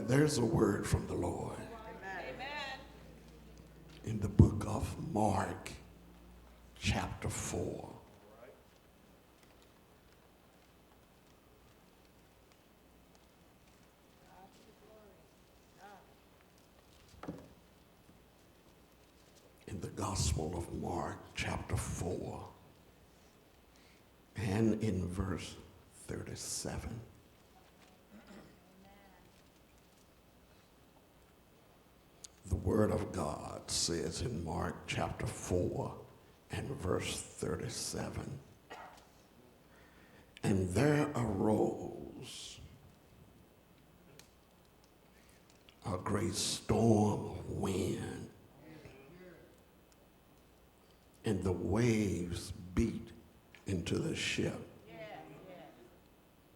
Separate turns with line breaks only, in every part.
There's a word from the Lord.
Amen.
In the book of Mark, chapter 4. In the Gospel of Mark, chapter 4, and in verse 37. The Word of God says in Mark chapter 4 and verse 37, and there arose a great storm of wind, and the waves beat into the ship,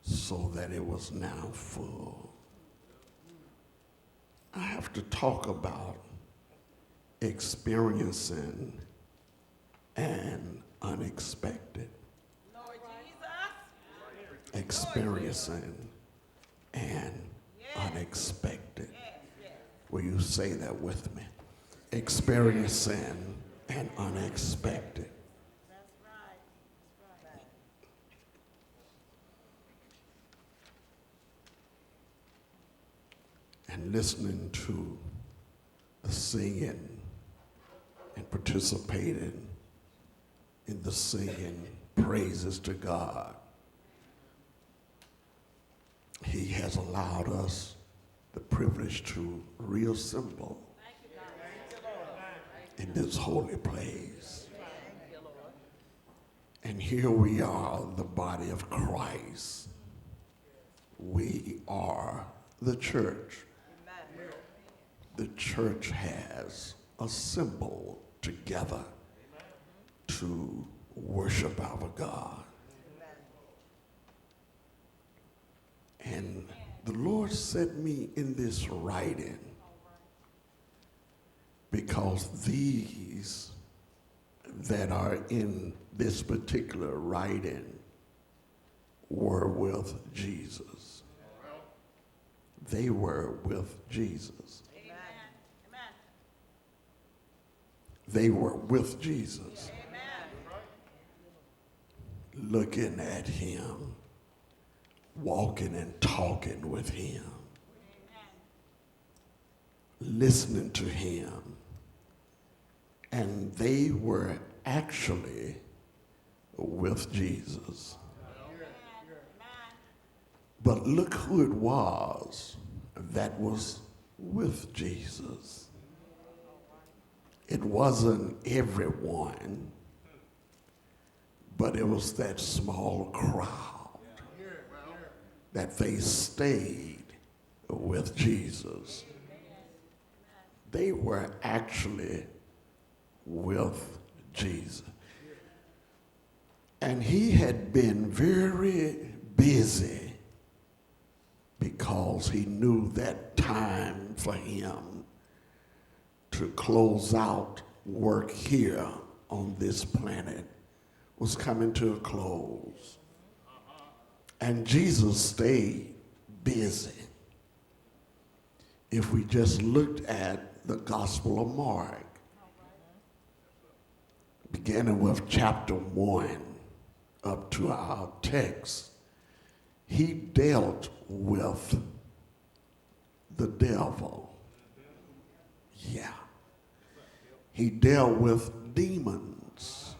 so that it was now full. I have to talk about experiencing an unexpected.
Lord Jesus.
Experiencing an unexpected. Will you say that with me? Experiencing an unexpected.
That's right. That's right.
And listening to the singing and participating in the singing praises to God. He has allowed us the privilege to reassemble in this holy place. And here we are, the body of Christ. We are the church. The church has assembled together to worship our God. And the Lord set me in this writing because these that are in this particular writing were with Jesus. They were with Jesus. They were with Jesus. Amen. Looking at him, walking and talking with him, listening to him. And they were actually with Jesus. But look who it was that was with Jesus. It wasn't everyone, but it was that small crowd that they stayed with Jesus. They were actually with Jesus. And he had been very busy because he knew that time for him to close out work here on this planet was coming to a close. And Jesus stayed busy. If we just looked at the Gospel of Mark, beginning with chapter 1 up to our text, he dealt with the devil. Yeah. He dealt with demons.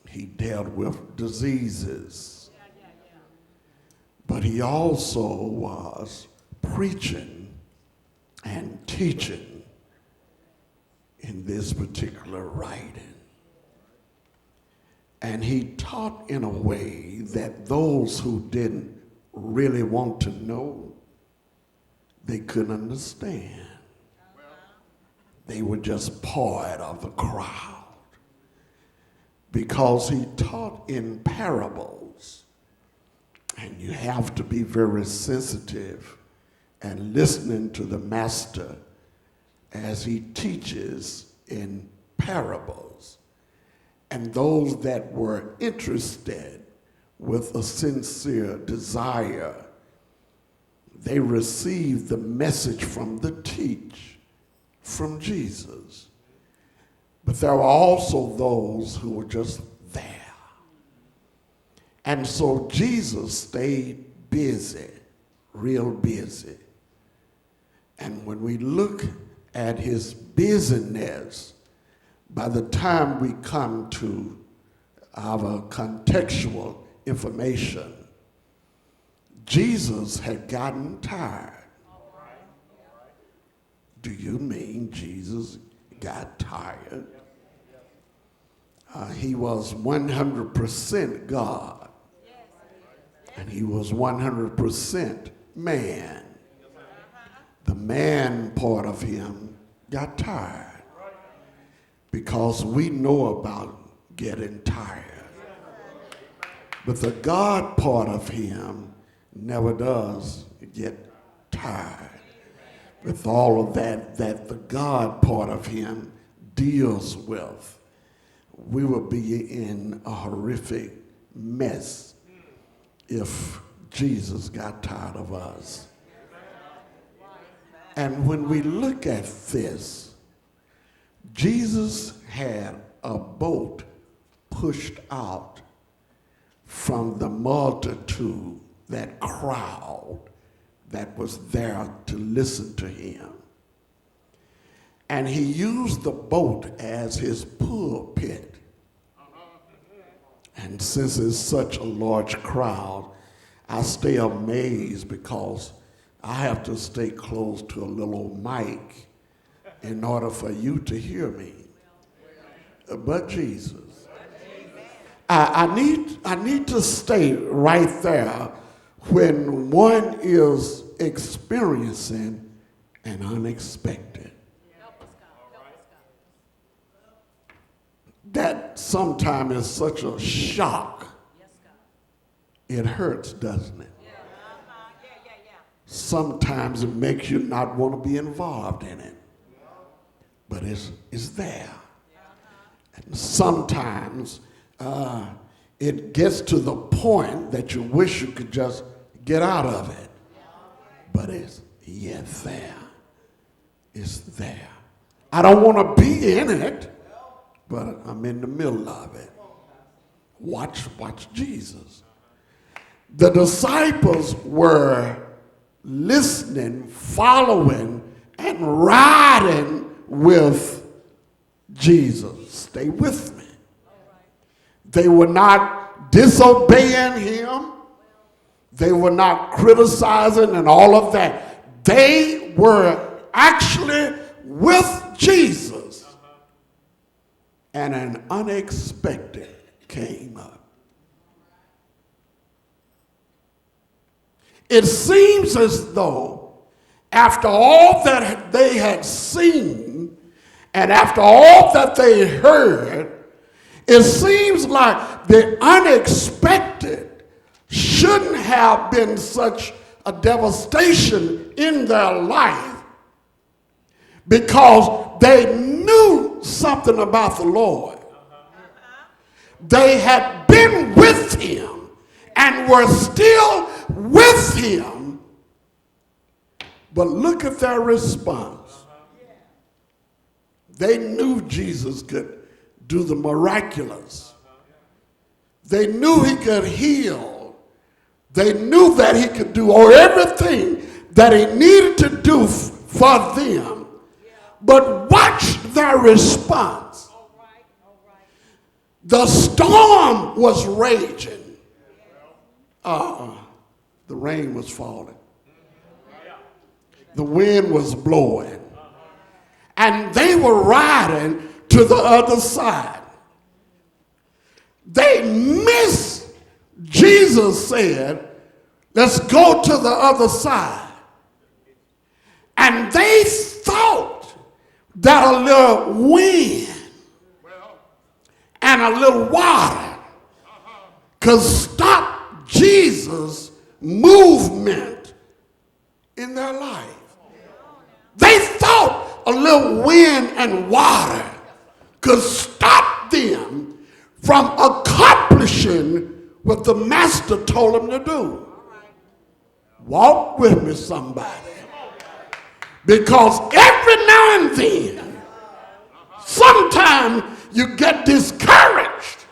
He dealt with diseases. But he also was preaching and teaching in this particular writing. And he taught in a way that those who didn't really want to know, they couldn't understand. They were just part of the crowd because he taught in parables. And you have to be very sensitive and listening to the master as he teaches in parables. And those that were interested with a sincere desire, they received the message from the teach from Jesus. But there were also those who were just there. And so Jesus stayed busy, real busy. And when we look at his busyness, by the time we come to our contextual information, Jesus had gotten tired. Do you mean Jesus got tired? He was 100% God, and he was 100% man. The man part of him got tired, because we know about getting tired. But the God part of him never does get tired. With all of that the God part of him deals with, we would be in a horrific mess if Jesus got tired of us. And when we look at this, Jesus had a boat pushed out from the multitude, that crowd that was there to listen to him. And he used the boat as his pulpit. And since it's such a large crowd, I stay amazed because I have to stay close to a little mic in order for you to hear me. But Jesus. I need to stay right there when one is experiencing an unexpected. That sometimes is such a shock. It hurts, doesn't it? Sometimes it makes you not want to be involved in it. But it's there. And sometimes it gets to the point that you wish you could just get out of it. But it's yet there. It's there. I don't want to be in it, but I'm in the middle of it. Watch Jesus. The disciples were listening, following, and riding with Jesus. Stay with me. They were not disobeying him. They were not criticizing and all of that. They were actually with Jesus. And an unexpected came up. It seems as though after all that they had seen and after all that they heard, it seems like the unexpected shouldn't have been such a devastation in their life, because they knew something about the Lord. They had been with him and were still with him. But look at their response. They knew Jesus could do the miraculous. They knew he could heal. They knew that he could do everything that he needed to do for them. But watch their response. The storm was raging. The rain was falling. The wind was blowing. And they were riding to the other side. They missed. Jesus said, let's go to the other side. And they thought that a little wind and a little water could stop Jesus' movement in their life. They thought a little wind and water could stop them from accomplishing what the master told them to do. Walk with me, somebody. Because every now and then, sometimes you get discouraged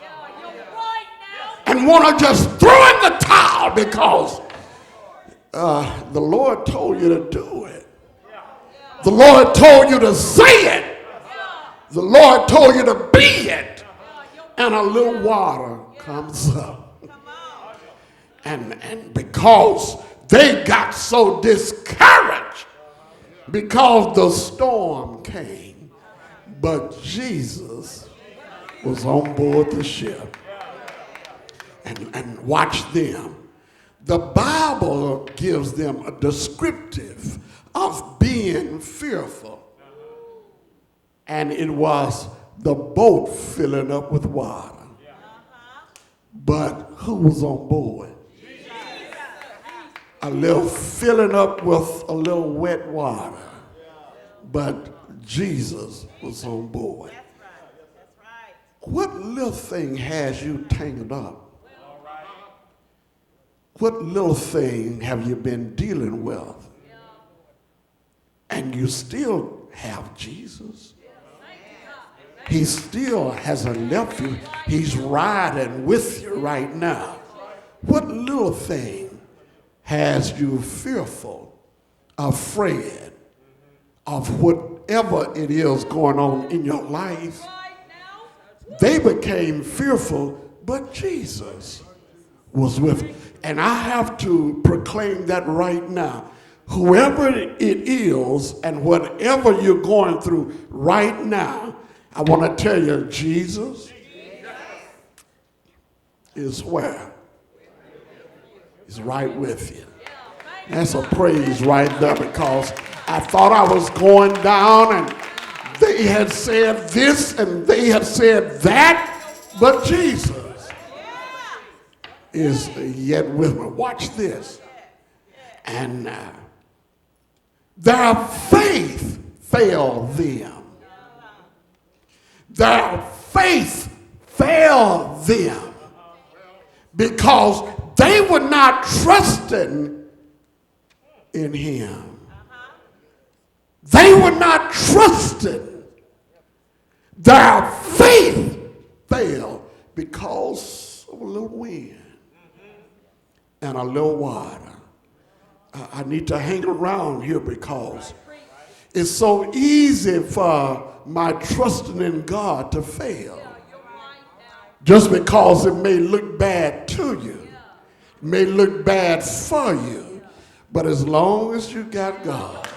and want to just throw in the towel because the Lord told you to do it. The Lord told you to say it. The Lord told you to be it. And a little water comes up. And because they got so discouraged because the storm came, but Jesus was on board the ship. And watch them. The Bible gives them a descriptive of being fearful. And it was the boat filling up with water. But who was on board? A little filling up with a little wet water. But Jesus was on board. What little thing has you tangled up? What little thing have you been dealing with? And you still have Jesus. He still hasn't left you. He's riding with you right now. What little thing has you fearful, afraid of whatever it is going on in your life? They became fearful, but Jesus was with you. And I have to proclaim that right now. Whoever it is and whatever you're going through right now, I want to tell you, Jesus is where? He's right with you. That's a praise right there, because I thought I was going down and they had said this and they had said that, but Jesus is yet with me. Watch this. And their faith failed them. Their faith failed them because they were not trusting in him. They were not trusting. Their faith failed because of a little wind and a little water. I need to hang around here because it's so easy for my trusting in God to fail. Just because it may look bad to you, may look bad for you, but as long as you got God,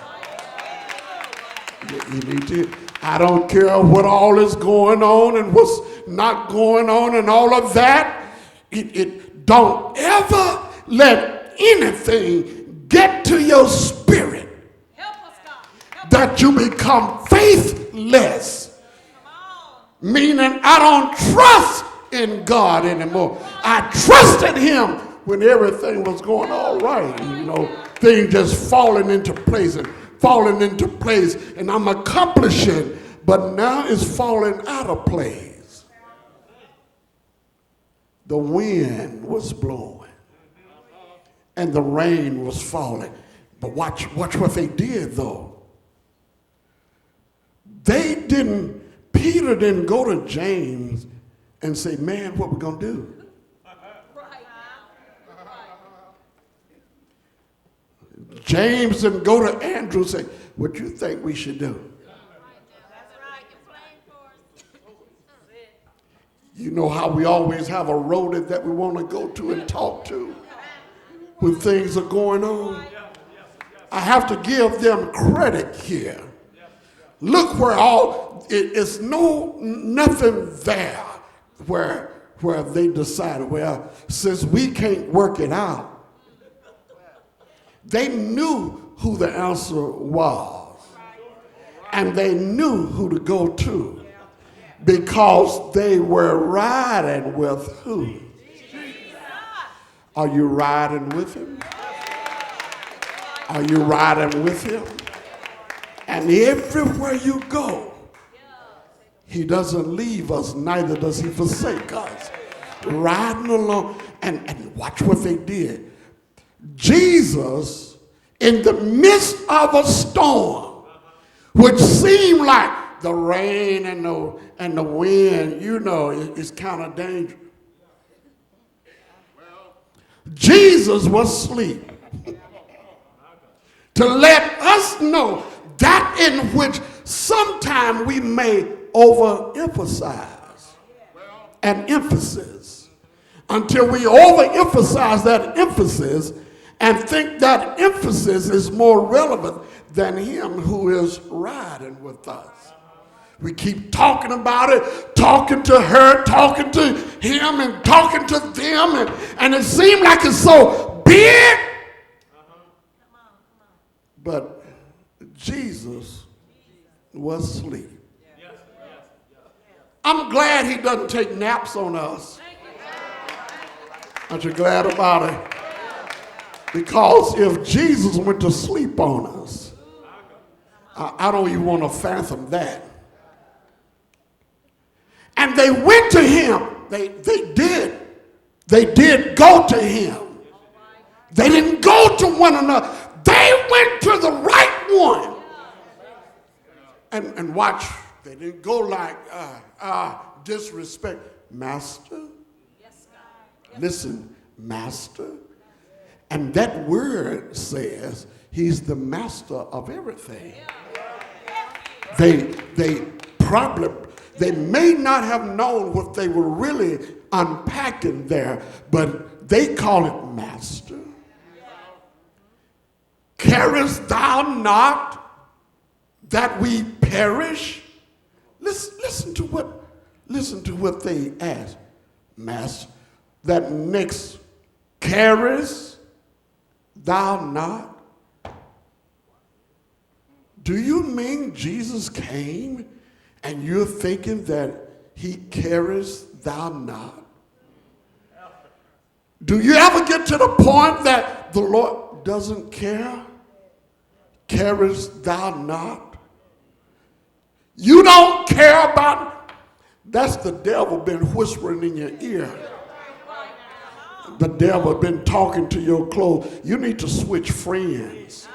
you need to. I don't care what all is going on and what's not going on and all of that. Don't ever let anything get to your spirit that you become faithless. Meaning I don't trust in God anymore. I trusted him when everything was going all right. You know, things just falling into place and I'm accomplishing, but now it's falling out of place. The wind was blowing and the rain was falling. But watch what they did though. Peter didn't go to James and say, man, what we gonna do? James didn't go to Andrew and say, what you think we should do? You know how we always have a roadie that we want to go to and talk to when things are going on? I have to give them credit here. Look where it's nothing there where they decided, well, since we can't work it out. They knew who the answer was. And they knew who to go to. Because they were riding with who? Are you riding with him? Are you riding with him? And everywhere you go, he doesn't leave us, neither does he forsake us. Riding along, and watch what they did. Jesus, in the midst of a storm, which seemed like the rain and the wind, is kind of dangerous. Jesus was asleep. To let us know that in which sometime we may overemphasize an emphasis until we overemphasize that emphasis and think that emphasis is more relevant than him who is riding with us. We keep talking about it, talking to her, talking to him, and talking to them, and it seems like it's so big. But Jesus was asleep. I'm glad he doesn't take naps on us. Aren't you glad about it? Because if Jesus went to sleep on us, I don't even want to fathom that. And they went to him. They did go to him. They didn't go to one another. They went to the right one. And watch, they didn't go like disrespect. Master? Listen, master. And that word says he's the master of everything. They may not have known what they were really unpacking there, but they call it master. Carest thou not that we perish? Listen to what they asked. Master, that next, carest thou not? Do you mean Jesus came and you're thinking that he cares thou not? Do you ever get to the point that the Lord doesn't care? Carest thou not? You don't care about, that's the devil been whispering in your ear. The devil been talking to your clothes. You need to switch friends.